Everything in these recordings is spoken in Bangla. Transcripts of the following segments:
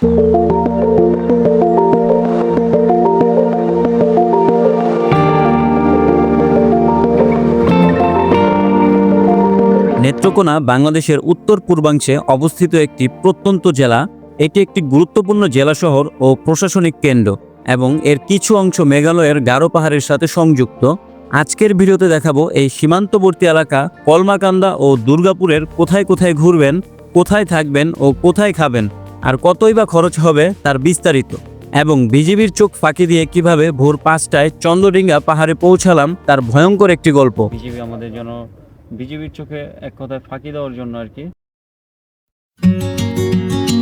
নেত্রকোনা বাংলাদেশের উত্তর পূর্বাংশে অবস্থিত একটি প্রত্যন্ত জেলা। এটি একটি গুরুত্বপূর্ণ জেলা শহর ও প্রশাসনিক কেন্দ্র এবং এর কিছু অংশ মেঘালয়ের গারো পাহাড়ের সাথে সংযুক্ত। আজকের ভিডিওতে দেখাবো এই সীমান্তবর্তী এলাকা কলমাকান্দা ও দুর্গাপুরের কোথায় কোথায় ঘুরবেন, কোথায় থাকবেন ও কোথায় খাবেন, আর কতই বা খরচ হবে তার বিস্তারিত, এবং বিজিবির চোখ ফাঁকি দিয়ে কিভাবে ভোর 5টায় চন্দ্রডিঙ্গা পাহাড়ে পৌঁছালাম তার ভয়ঙ্কর একটি গল্প। বিজিবির চোখে এক কথায় ফাঁকি দেওয়ার জন্য আর কি।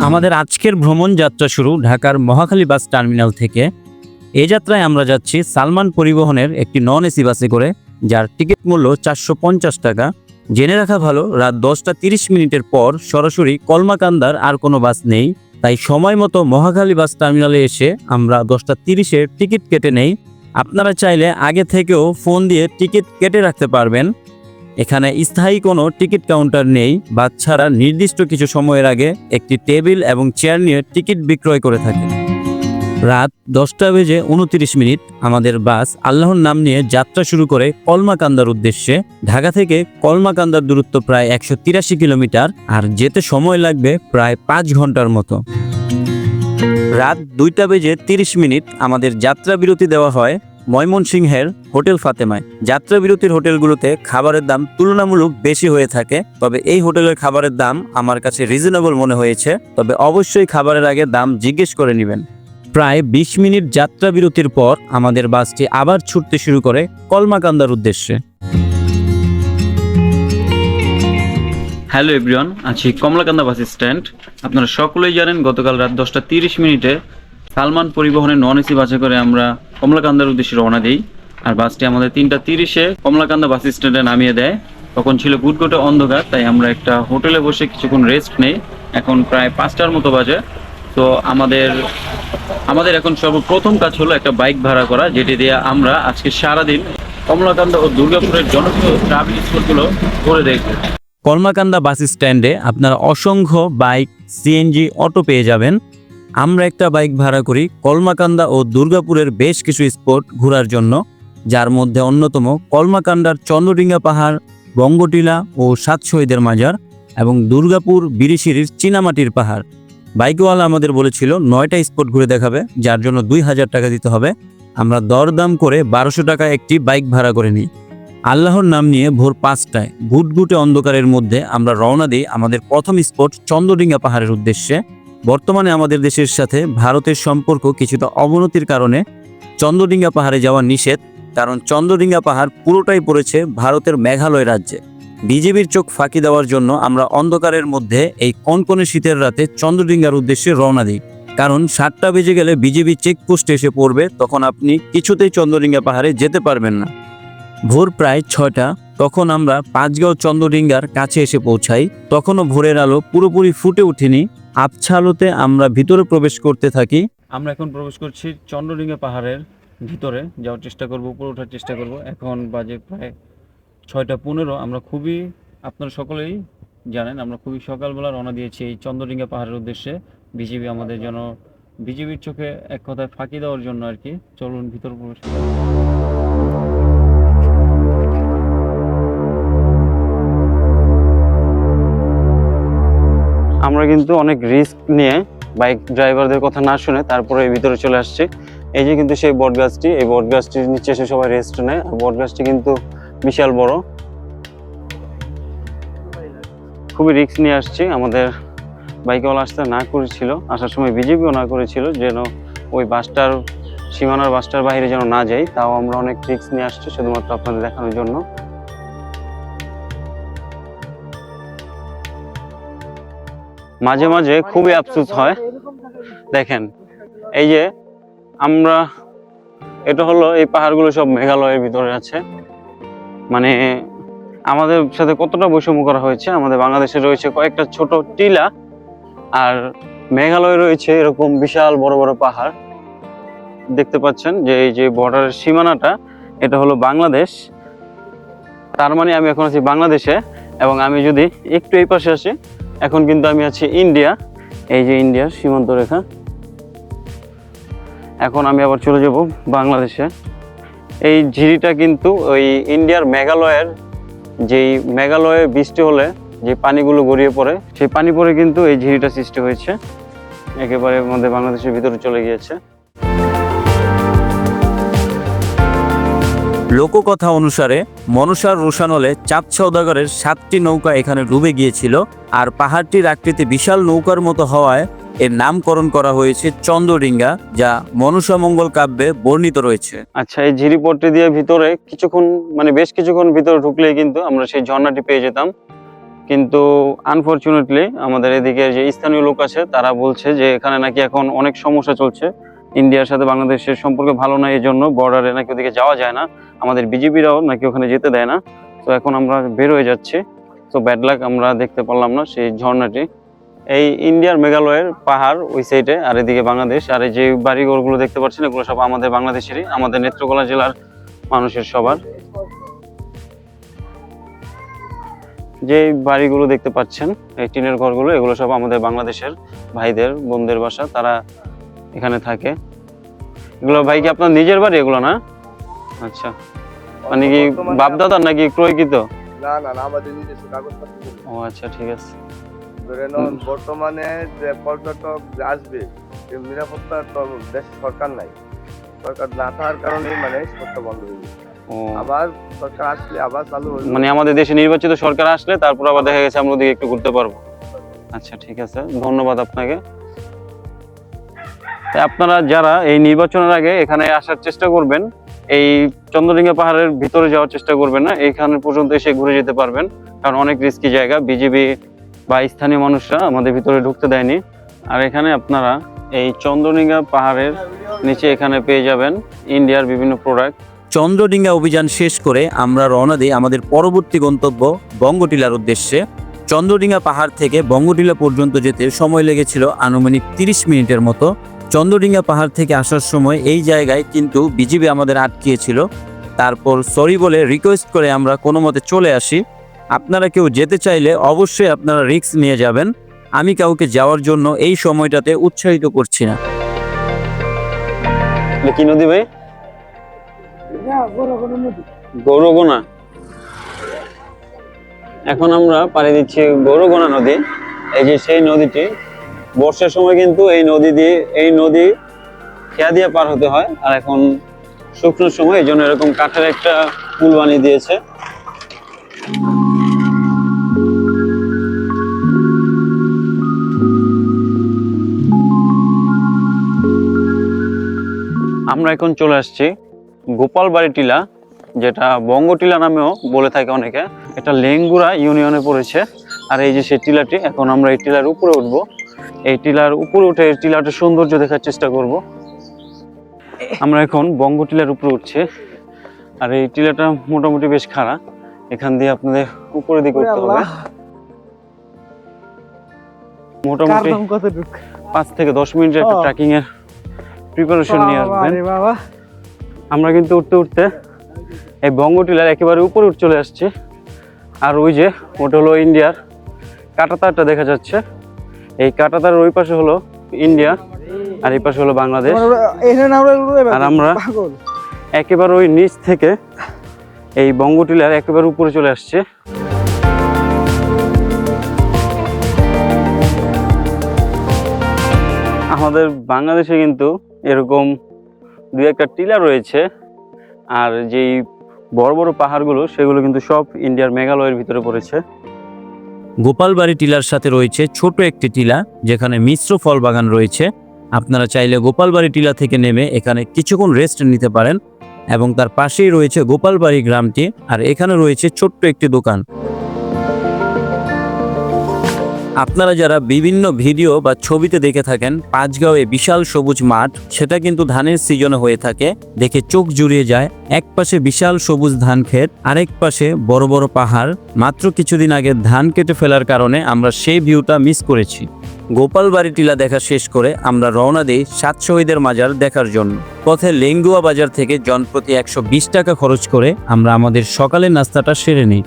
আমাদের আজকের ভ্রমণ যাত্রা শুরু ঢাকার মহাখালী বাস টার্মিনাল থেকে। এই যাত্রায় আমরা যাচ্ছি সালমান পরিবহনের একটি নন এসি বাসে করে, যার টিকিট মূল্য 450 টাকা। জেনে রাখা ভালো, রাত 10টা 30 মিনিটের পর সরাসরি কলমাকান্দার আর কোনো বাস নেই, তাই সময় মতো মহাখালী বাস টার্মিনালে এসে আমরা 10টা 30-এর টিকিট কেটে নেই। আপনারা চাইলে আগে থেকেও ফোন দিয়ে টিকিট কেটে রাখতে পারবেন। এখানে স্থায়ী কোনো টিকিট কাউন্টার নেই, বাস ছাড়া নির্দিষ্ট কিছু সময়ের আগে একটি টেবিল এবং চেয়ার নিয়ে টিকিট বিক্রয় করে থাকে। রাত 10:29 আমাদের বাস আল্লাহর নাম নিয়ে যাত্রা শুরু করে কলমাকান্দার উদ্দেশ্যে। ঢাকা থেকে কলমাকান্দার দূরত্ব প্রায় 183 কিলোমিটার, আর যেতে সময় লাগবে প্রায় 5 ঘন্টার মতো। রাত 2:30 আমাদের যাত্রা বিরতি দেওয়া হয় ময়মনসিংহের হোটেল ফাতেমায়। যাত্রা বিরতির হোটেলগুলোতে খাবারের দাম তুলনামূলক বেশি হয়ে থাকে, তবে এই হোটেলের খাবারের দাম আমার কাছে রিজনেবল মনে হয়েছে, তবে অবশ্যই খাবারের আগে দাম জিজ্ঞেস করে নেবেন। প্রায় 20 মিনিট যাত্রা বিরতির পর আমাদের বাসটি আবার ছুটতে শুরু করে কলমাকান্দার উদ্দেশ্যে। হ্যালো এভরিওয়ান, আছি কমলাকান্দা বাস স্ট্যান্ড। আপনারা সকলেই জানেন গতকাল রাত 10টা 30 সালমান পরিবহনের নন এসি বাসে করে আমরা কমলাকান্দার উদ্দেশ্যে রওনা দিই। আর বাসটি আমাদের 3টা 30-এ কমলাকান্দা বাস স্ট্যান্ডে নামিয়ে দেয়। তখন ছিল গুটগুটে অন্ধকার, তাই আমরা একটা হোটেলে বসে কিছুক্ষণ রেস্ট নেই। এখন প্রায় 5টার মতো বাজে। তো আমাদের এখন সর্বপ্রথম কাজ হলো একটা বাইক ভাড়া করা, যেটি দিয়ে আমরা আজকে সারাদিন কমলাকান্দা ও দুর্গাপুরের জনপ্রিয় ট্রাভেল স্পটগুলো ঘুরে দেখব। কলমাকান্দা বাস স্ট্যান্ডে আপনারা অসংখ্য বাইক, সিএনজি, অটো পেয়ে যাবেন। আমরা একটা বাইক ভাড়া করি কলমাকান্দা ও দুর্গাপুরের বেশ কিছু স্পট ঘোরার জন্য, যার মধ্যে অন্যতম কলমাকান্দার চন্দ্রডিঙ্গা পাহাড়, বঙ্গটিলা ও 7 শহীদের মাজার, এবং দুর্গাপুর বিরিশিরির চীনামাটির পাহাড়। বাইকওয়ালা আমাদের বলেছিল 9টা স্পট ঘুরে দেখাবে, যার জন্য 2000 টাকা দিতে হবে। আমরা দরদাম করে 1200 টাকা একটি বাইক ভাড়া করে নিই। আল্লাহর নাম নিয়ে ভোর 5টায় ঘুটঘুটে অন্ধকারের মধ্যে আমরা রওনা দিই আমাদের প্রথম স্পট চন্দ্রডিঙ্গা পাহাড়ের উদ্দেশ্যে। বর্তমানে আমাদের দেশের সাথে ভারতের সম্পর্ক কিছুটা অবনতির কারণে চন্দ্রডিঙ্গা পাহাড়ে যাওয়া নিষেধ, কারণ চন্দ্রডিঙ্গা পাহাড় পুরোটাই পড়েছে ভারতের মেঘালয় রাজ্যে। বিজেপির চোখ ফাঁকি দেওয়ার জন্য আমরা অন্ধকারের মধ্যে এই কনকনে শীতের রাতে চন্দ্রডিঙ্গার উদ্দেশ্যে রওনা দিই, কারণ 7টা বেজে গেলে বিজেপি চেকপোস্ট এসে পড়বে, তখন আপনি কিছুতেই চন্দ্রডিঙ্গা পাহাড়ে যেতে পারবেন না। ভোর প্রায় 6টা, তখন আমরা পাঁচগাঁও চন্দ্রডিঙ্গার কাছে এসে পৌঁছাই। তখনও ভোরের আলো পুরোপুরি ফুটে ওঠেনি। আবছা আলোতে আমরা ভিতরে প্রবেশ করতে থাকি। আমরা এখন প্রবেশ করছি চন্দ্রডিঙ্গা পাহাড়ের ভিতরে যাওয়ার চেষ্টা করব, উপরে ওঠার চেষ্টা করব। এখন বাজে প্রায় 6টা 15। আমরা আপনারা সকলেই জানেন আমরা খুবই সকালবেলা রওনা দিয়েছি এই চন্দ্রডিঙ্গা পাহাড়ের উদ্দেশ্যে। বিজিবি আমাদের জন্য বিজিবির চোখে এক কথায় ফাঁকি দেওয়ার জন্য আর কি। চলুন ভিতরে প্রবেশ করি। আমরা কিন্তু অনেক রিস্ক নিয়ে বাইক ড্রাইভারদের কথা না শুনে তারপরে ভিতরে চলে আসছি। এই যে কিন্তু সেই বটগাছটি, এই বটগাছটির নিচে এসে সবাই রেস্ট নেয়। আর বটগাছটি কিন্তু বিশাল বড়। খুবই রিস্ক নিয়ে আসছি। আমাদের বাইকওয়ালা আসতে না করেছিল, আসার সময় বিজেপিও না করেছিল যেন ওই সীমানার বাসটার বাইরে যেন না যাই। তাও আমরা অনেক রিস্ক নিয়ে আসছি শুধুমাত্র আপনাদের দেখানোর জন্য। মাঝে মাঝে খুবই আফসোস হয়। দেখেন এই যে এটা হলো এই পাহাড়গুলো সব মেঘালয়ের ভিতরে আছে। মানে আমাদের সাথে কতটা বৈষম্য করা হয়েছে। আমাদের বাংলাদেশে রয়েছে কয়েকটা ছোট টিলা, আর মেঘালয়ে রয়েছে এরকম বিশাল বড় বড় পাহাড়। দেখতে পাচ্ছেন যে এই যে বর্ডারের সীমানাটা, এটা হলো বাংলাদেশ। তার মানে আমি এখন আছি বাংলাদেশে, এবং আমি যদি একটু এই পাশে আসি, এখন কিন্তু আমি আছি ইন্ডিয়া। এই যে ইন্ডিয়ার সীমান্ত রেখা। এখন আমি আবার চলে যাব বাংলাদেশে। এই ঝিরিটা কিন্তু ওই ইন্ডিয়ার মেঘালয়ের, যেই মেঘালয়ে বৃষ্টি হলে যে পানিগুলো গড়িয়ে পড়ে, সেই পানি পড়ে কিন্তু এই ঝিরিটা সৃষ্টি হয়েছে, একেবারে আমাদের বাংলাদেশের ভিতরে চলে গিয়েছে। লোককথা অনুসারে মনসার রোশানলে চাঁদ সওদাগরের 7টি নৌকা এখানে ডুবে গিয়েছিল, আর পাহাড়টির আকৃতি বিশাল নৌকার মতো হওয়ায় এর নামকরণ করা হয়েছে চন্দ্রডিঙ্গা, যা মনসা মঙ্গল কাব্যে বর্ণিত রয়েছে। আচ্ছা, এই ঝিরিপট্টি দিয়ে ভিতরে কিছুক্ষণ, মানে বেশ কিছুক্ষণ ভিতরে ঢুকলেই কিন্তু আমরা সেই ঝর্ণাটি পেয়ে যেতাম। কিন্তু আনফরচুনেটলি আমাদের এদিকে যে স্থানীয় লোক আছে তারা বলছে যে এখানে নাকি এখন অনেক সমস্যা চলছে, ইন্ডিয়ার সাথে বাংলাদেশের সম্পর্ক ভালো না, এই জন্য বর্ডারে নাকি ওদিকে যাওয়া যায় না, আমাদের বিজিবিরাও নাকি ওখানে যেতে দেয় না। তো এখন আমরা বের হয়ে যাচ্ছি। তো ব্যাড লাক, আমরা দেখতে পারলাম না সেই ঝর্ণাটি। এই ইন্ডিয়ার মেঘালয়ের পাহাড় ওই সাইডে, আর এদিকে বাংলাদেশ। আর এই যে বাড়িঘরগুলো দেখতে পাচ্ছেন, এগুলো সব আমাদের বাংলাদেশেরই, আমাদের নেত্রকোনা জেলার মানুষের সবার। যে বাড়িগুলো দেখতে পাচ্ছেন, এই টিনের ঘরগুলো, এগুলো সব আমাদের বাংলাদেশের ভাইদের বোনদের বাসা, তারা এখানে থাকে। এগুলো ভাই কি আপনার নিজের বাড়ি এগুলো না? আচ্ছা, মানে কি বাপদাদার নাকি ক্রয়কৃত? না না না, আমাদের নিজস্ব কাগজপত্র। ও আচ্ছা, ঠিক আছে। ধরে নেন বর্তমানে যে পর্যটক যে আসবে, এই নিরাপত্তা তো দেশ সরকার নাই, সরকার না থাকার কারণে মানে সরকার বন্ধ হয়ে গেছে। ও, আবার সরকার আসলে আবার চালু হয়ে মানে আমাদের দেশে নির্বাচিত সরকার আসলে তারপর আবার দেখা গেছে আমরা ওদিকে একটু ঘুরতে পারবো। আচ্ছা, ঠিক আছে, ধন্যবাদ আপনাকে। তাই আপনারা যারা এই নির্বাচনের আগে এখানে আসার চেষ্টা করবেন, এই চন্দ্রডিঙ্গা পাহাড়ের ভিতরে যাওয়ার চেষ্টা করবেন না, এইখানে পর্যন্ত এসে ঘুরে যেতে পারবেন, কারণ অনেক রিস্কি জায়গা, বিজিবি বা স্থানীয় মানুষরা আমাদের ভিতরে ঢুকতে দেয়নি। আর এখানে আপনারা এই চন্দ্রডিঙ্গা পাহাড়ের নিচে এখানে পেয়ে যাবেন ইন্ডিয়ার বিভিন্ন প্রোডাক্ট। চন্দ্রডিঙ্গা অভিযান শেষ করে আমরা রওনা দিই আমাদের পরবর্তী গন্তব্য বঙ্গটিলার উদ্দেশ্যে। চন্দ্রডিঙ্গা পাহাড় থেকে বঙ্গটিলা পর্যন্ত যেতে সময় লেগেছিল আনুমানিক 30 মিনিটের মতো। চন্দ্রডিঙ্গা পাহাড় থেকে আসার সময় এই জায়গায় কিন্তু বিজিবি আমাদের আটকিয়েছিল, তারপর সরি বলে রিকোয়েস্ট করে আমরা কোনো মতে চলে আসি। আপনারা কেউ যেতে চাইলে অবশ্যই আপনারা রিস্ক নিয়ে যাবেন, আমি কাউকে যাওয়ার জন্য এই সময়টাতে উৎসাহিত করছি না। কি নদী ভাই? গৌরগোনা। এখন আমরা পাড়ি দিচ্ছি গৌরগোনা নদী। এই যে সেই নদীটি, বর্ষার সময় কিন্তু এই নদী খেয়া দিয়ে পার হতে হয়, আর এখন শুকনোর সময় এই জন্য এরকম কাঠের একটা পুল বানিয়ে দিয়েছে। আমরা এখন চলে আসছি গোপালবাড়ি টিলা, যেটা বঙ্গটিলা নামেও বলে থাকে অনেকে। এটা লেঙ্গুরা ইউনিয়নে পড়েছে। আর এই যে সেই টিলাটি, এখন আমরা এই টিলার উপরে উঠবো। এই টিলার উপরে উঠে এই টিলাটার সৌন্দর্য দেখার চেষ্টা করব। আমরা এখন বঙ্গটিলার উপরে উঠছি, আর এই টিলাটা মোটামুটি বেশ খাড়া, এখান দিয়ে আপনাদের উপরে দিকে উঠতে হবে। মোটামুটি 5 থেকে 10 মিনিটের একটা ট্রেকিং এর প্রিপারেশন নিয়ে আসবেন। আমরা কিন্তু উঠতে উঠতে এই বঙ্গটিলার একেবারে উপরে চলে আসছি। আর ওই যে ওটা হলো ইন্ডিয়ার কাঁটাতারটা দেখা যাচ্ছে। এই কাঁটাতারের ওই পাশে হলো ইন্ডিয়া, আর এই পাশে হলো বাংলাদেশ। আর আমরা একেবারে ওই নিচ থেকে এই বঙ্গটিলার একেবারে উপরে চলে আসছে। আমাদের বাংলাদেশে কিন্তু এরকম 2-1টা টিলা রয়েছে, আর যেই বড় বড় পাহাড়গুলো সেগুলো কিন্তু সব ইন্ডিয়ার মেঘালয়ের ভিতরে পড়েছে। গোপালবাড়ি টিলার সাথে রয়েছে ছোট একটি টিলা, যেখানে মিশ্র ফল বাগান রয়েছে। আপনারা চাইলে গোপালবাড়ি টিলা থেকে নেমে এখানে কিছুক্ষণ রেস্ট নিতে পারেন, এবং তার পাশেই রয়েছে গোপালবাড়ি গ্রামটি, আর এখানে রয়েছে ছোট্ট একটি দোকান। আপনারা যারা বিভিন্ন ভিডিও বা ছবিতে দেখে থাকেন পাঁচগাঁওয়ে বিশাল সবুজ মাঠ, সেটা কিন্তু ধানের সিজনে হয়ে থাকে, দেখে চোখ জুড়িয়ে যায়। এক পাশে বিশাল সবুজ ধান ক্ষেত, আরেক পাশে বড় বড় পাহাড়। মাত্র কিছুদিন আগে ধান কেটে ফেলার কারণে আমরা সেই ভিউটা মিস করেছি। গোপালবাড়ি টিলা দেখা শেষ করে আমরা রওনা দিই 7 শহীদের মাজার দেখার জন্য। পথে লেঙ্গুয়া বাজার থেকে জনপ্রতি 120 টাকা খরচ করে আমরা আমাদের সকালের নাস্তাটা সেরে নিই।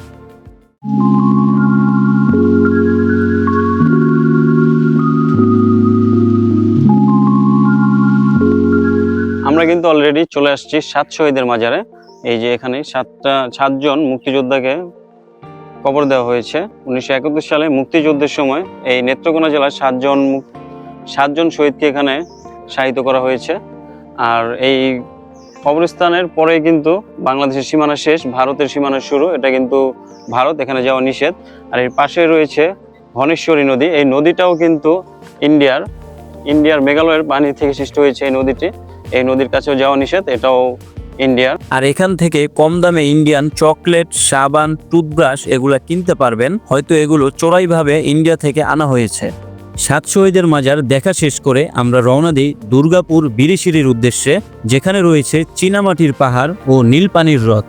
আমরা কিন্তু অলরেডি চলে আসছি 7 শহীদের মাজারে। এই যে এখানে 7জন মুক্তিযোদ্ধাকে কবর দেওয়া হয়েছে। 1971 সালে মুক্তিযুদ্ধের সময় এই নেত্রকোনা জেলার 7জন শহীদকে এখানে শায়িত করা হয়েছে। আর এই কবরস্থানের পরে কিন্তু বাংলাদেশের সীমানা শেষ, ভারতের সীমানা শুরু। এটা কিন্তু ভারত, এখানে যাওয়া নিষেধ। আর এর পাশে রয়েছে ধনেশ্বরী নদী। এই নদীটাও কিন্তু ইন্ডিয়ার মেঘালয়ের পানি থেকে সৃষ্টি হয়েছে এই নদীটি। এই নদীর কাছেও যাওয়া নিষেধ, এটাও ইন্ডিয়ার। আর এখান থেকে কম দামে ইন্ডিয়ান চকলেট, সাবান, টুথব্রাশ এগুলা কিনতে পারবেন। হয়তো এগুলো চোরাইভাবে ইন্ডিয়া থেকে আনা হয়েছে। 7 শহীদের মাজার দেখা শেষ করে আমরা রওনা দিই দুর্গাপুর বিরিশিরির উদ্দেশ্যে, যেখানে রয়েছে চীনামাটির পাহাড় ও নীল পানির হ্রদ।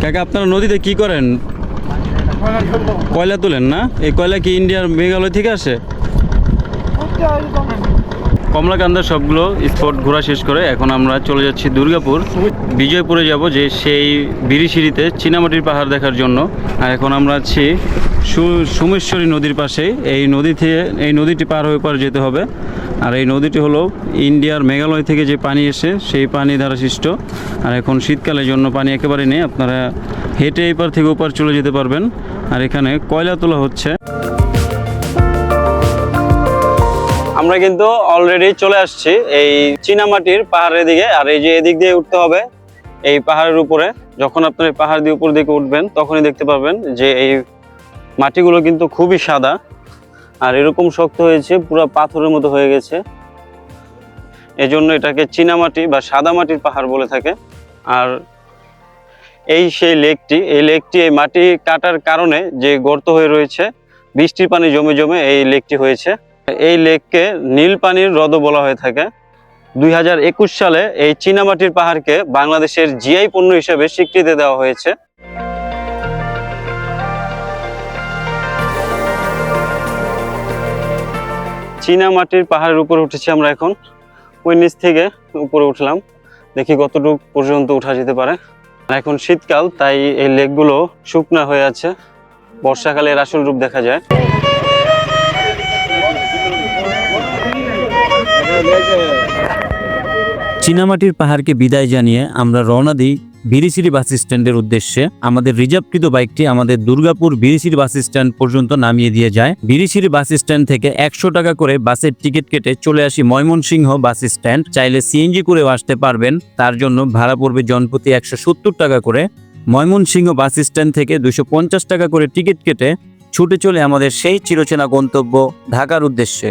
কাকা, আপনারা নদীতে কি করেন? কয়লা তোলেন না? এই কয়লা কি ইন্ডিয়ার মেঘালয় থেকে আসে? কমলাকান্দার সবগুলো স্পট ঘোরা শেষ করে এখন আমরা চলে যাচ্ছি দুর্গাপুর, বিজয়পুরে যাব, যে সেই বিরিশিরিতে চীনামাটির পাহাড় দেখার জন্য। আর এখন আমরা আছি সোমেশ্বরী নদীর পাশে। এই নদীটি পার হয়ে পার যেতে হবে। আর এই নদীটি হলো ইন্ডিয়ার মেঘালয় থেকে যে পানি এসে সেই পানি দ্বারা সৃষ্ট। আর এখন শীতকালের জন্য পানি একেবারে নেই, আপনারা হেঁটে এই পার থেকে ওপার চলে যেতে পারবেন। আর এখানে কয়লা তোলা হচ্ছে। আমরা কিন্তু অলরেডি চলে আসছি এই চীনামাটির পাহাড়ের দিকে। আর এই যে এদিক দিয়ে উঠতে হবে এই পাহাড়ের উপরে। যখন আপনার এই পাহাড় দিয়ে উপর দিকে উঠবেন তখনই দেখতে পাবেন যে এই মাটিগুলো কিন্তু খুবই সাদা আর এরকম শক্ত হয়েছে, পুরো পাথরের মতো হয়ে গেছে। এজন্য এটাকে চীনামাটি বা সাদা মাটির পাহাড় বলে থাকে। আর এই সেই লেকটি, এই মাটি কাটার কারণে যে গর্ত হয়ে রয়েছে, বৃষ্টির পানি জমে জমে এই লেকটি হয়েছে। এই লেককে নীল পানির হ্রদও বলা হয়ে থাকে। 2021 সালে এই চীনামাটির পাহাড়কে বাংলাদেশের জিআই পণ্য হিসেবে স্বীকৃতি দেওয়া হয়েছে। চীনামাটির পাহাড়ের উপরে উঠেছি আমরা এখন। ওই নিচ থেকে উপরে উঠলাম, দেখি কতটুকু পর্যন্ত উঠা যেতে পারে। এখন শীতকাল, তাই এই লেকগুলো শুকনা হয়ে আছে। বর্ষাকালে এর আসল রূপ দেখা যায়। চীনামাটির পাহাড়কে বিদায় জানিয়ে আমরা রওনা দিই বিরিশিরি বাস স্ট্যান্ডের উদ্দেশ্যে। আমাদের রিজার্ভকৃত বাইকটি আমাদের দুর্গাপুর বিরিশিরি বাস স্ট্যান্ড পর্যন্ত নামিয়ে দিয়ে যায়। বিরিশিরি বাস স্ট্যান্ড থেকে 100 টাকা করে বাসের টিকিট কেটে চলে আসি ময়মনসিংহ বাস স্ট্যান্ড। চাইলে সিএনজি করেও আসতে পারবেন, তার জন্য ভাড়া পড়বে জনপ্রতি 170 টাকা করে। ময়মনসিংহ বাস স্ট্যান্ড থেকে 250 টাকা করে টিকিট কেটে ছুটে চলে আমাদের সেই চিরচেনা গন্তব্য ঢাকার উদ্দেশ্যে।